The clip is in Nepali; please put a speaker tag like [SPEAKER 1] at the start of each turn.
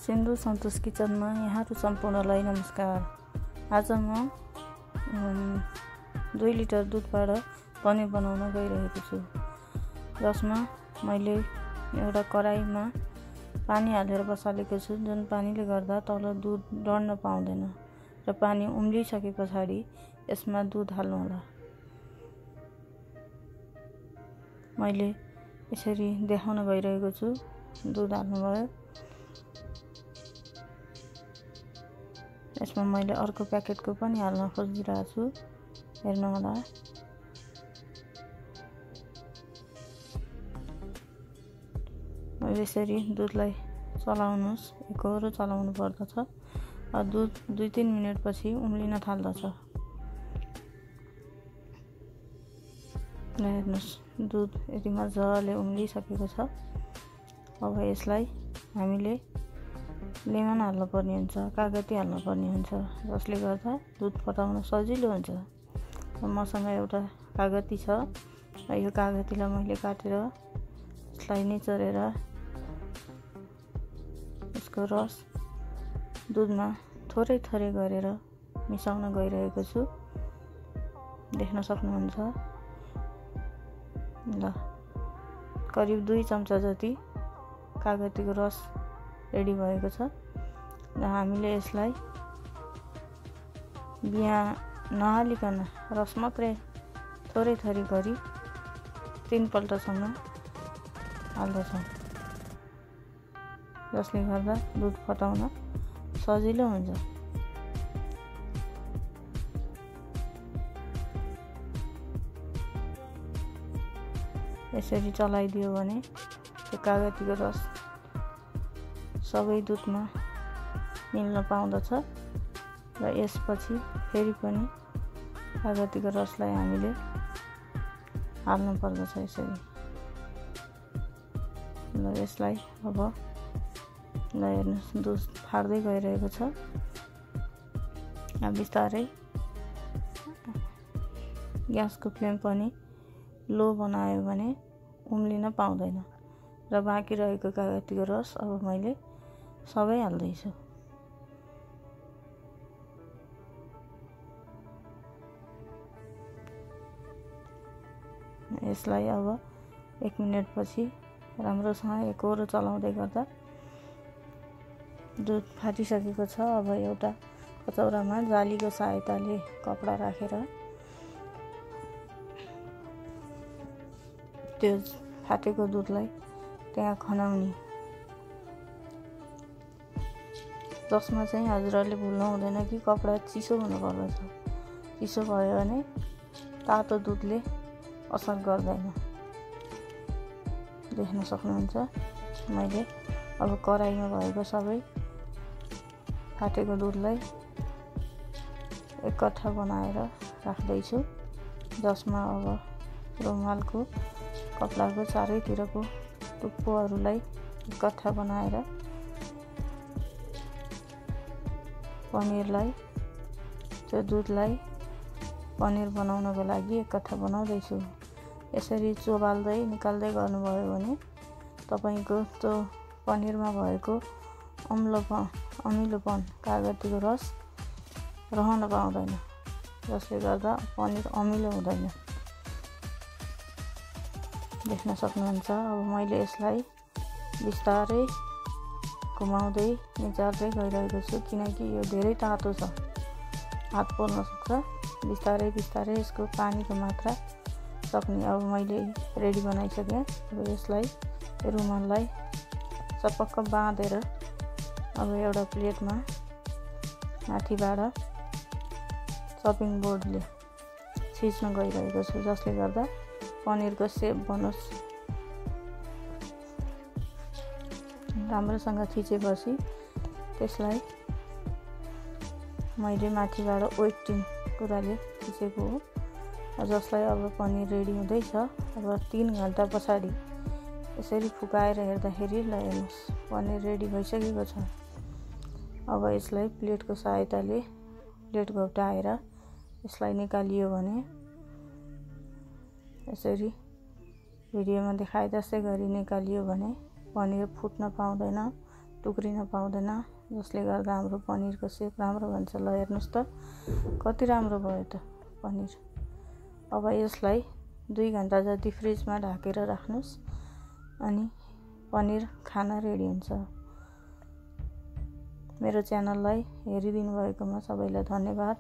[SPEAKER 1] सिन्धु सन्तोष किचनमा यहाँहरू सम्पूर्णलाई नमस्कार। आज म 2 लिटर दुधबाट पनिर बनाउन गइरहेको छु, जसमा मैले एउटा कराईमा पानी हालेर बसालेको छु, जुन पानीले गर्दा तल दुध डढ्न पाउँदैन र पानी उम्लिसके पछाडि यसमा दुध हाल्नु होला। मैले यसरी देखाउन गइरहेको छु। दुध हाल्नुभयो। यसमा मैले अर्को प्याकेटको पनि हाल्न खोजिरहेको छु, हेर्नु होला। यसरी दुधलाई चलाउनुस्, एकहोरो चलाउनु पर्दछ। दुध 2-3 मिनेटपछि उम्लिन थाल्दछ। हेर्नुस्, दुध यति मजाले उम्लिसकेको छ। अब यसलाई हामीले लेमन हाल्नुपर्ने हुन्छ, कागती हाल्नुपर्ने हुन्छ, जसले गर्दा दुध फटाउन सजिलो हुन्छ। मसँग एउटा कागती छ र यो कागतीलाई मैले काटेर यसलाई निचोरेर यसको रस दुधमा थोरै थोरै गरेर मिसाउन गइरहेको छु। देख्न सक्नुहुन्छ। ल, करिब 2 चम्चा जति कागतीको रस रेडी भएको छ र हामीले यसलाई बिहान नहालिकन रस मात्रै थोरै थोरै गरी 3 पल्टसम्म हाल्दछौँ, जसले गर्दा दुध फटाउन सजिलो हुन्छ। यसरी चलाइदियो भने त्यो कागतीको रस सबै दुधमा मिल्न पाउँदछ र यसपछि फेरि पनि कागतीको रसलाई हामीले हाल्नु पर्दछ। यसरी ल, यसलाई अब हेर्नुहोस्, दुध फाट्दै गइरहेको छ। बिस्तारै ग्यासको फ्लेम पनि लो बनायो भने उम्लिन पाउँदैन र बाँकी रहेको कागतीको रस अब मैले सबै हाल्दैछु। यसलाई अब 1 मिनेटपछि राम्रोसँग एकहोरो चलाउँदै गर्दा दुध फाटिसकेको छ। अब एउटा कचौरामा जालीको सहायताले कपडा राखेर त्यो फाटेको दुधलाई त्यहाँ खनाउने, जसमा चाहिँ हजुरहरूले भुल्नु हुँदैन कि कपडा चिसो हुनुपर्दछ। चिसो भयो भने तातो दुधले असर गर्दैन। देख्न सक्नुहुन्छ। मैले अब कराईमा भएको सबै फाटेको दुधलाई एकट्ठा बनाएर राख्दैछु, जसमा अब रुमालको कपडाको चारैतिरको टुप्पोहरूलाई एकट्ठा बनाएर पनिरलाई, त्यो दुधलाई पनिर बनाउनको लागि एकट्ठा बनाउँदैछु। यसरी चोबाल्दै निकाल्दै गर्नुभयो भने तपाईँको त्यो पनिरमा भएको अमिलोपन कागतीको रस रहन पाउँदैन, जसले गर्दा पनिर अमिलो हुँदैन। देख्न सक्नुहुन्छ। अब मैले यसलाई बिस्तारै घुमाउँदै निचार्दै गइरहेको छु, किनकि यो धेरै तातो छ, हात पोल्न सक्छ। बिस्तारै बिस्तारै यसको पानीको मात्रा सक्ने। अब मैले रेडी बनाइसकेँ। अब यसलाई रुमाललाई चपक्क बाँधेर अब एउटा प्लेटमा माथिबाट चपिङ बोर्डले छिच्न गइरहेको छु, जसले गर्दा पनिरको सेप बनोस्। राम्रोसँग थिचेपछि त्यसलाई मैले माथिबाट वेटिङ कुराले थिचेको हो, जसलाई अब पनिर रेडी हुँदैछ। अब 3 घन्टा पछाडि यसरी फुकाएर हेर्दाखेरि ल, हेर्नुहोस्, पनिर रेडी भइसकेको छ। अब यसलाई प्लेटको सहायताले प्लेट घोप्टाएर यसलाई निकालियो भने यसरी भिडियोमा देखाए जस्तै गरी निकालियो भने पनिर फुट्न पाउँदैन टुक्रिन पाउँदैन, जसले गर्दा हाम्रो पनिरको सेप राम्रो बन्छ। ल हेर्नुहोस् त कति राम्रो भयो त पनिर। अब यसलाई 2 घन्टा जति फ्रिजमा ढाकेर राख्नुहोस् अनि पनिर खाना रेडी हुन्छ। मेरो च्यानललाई हेरिदिनु भएकोमा सबैलाई धन्यवाद।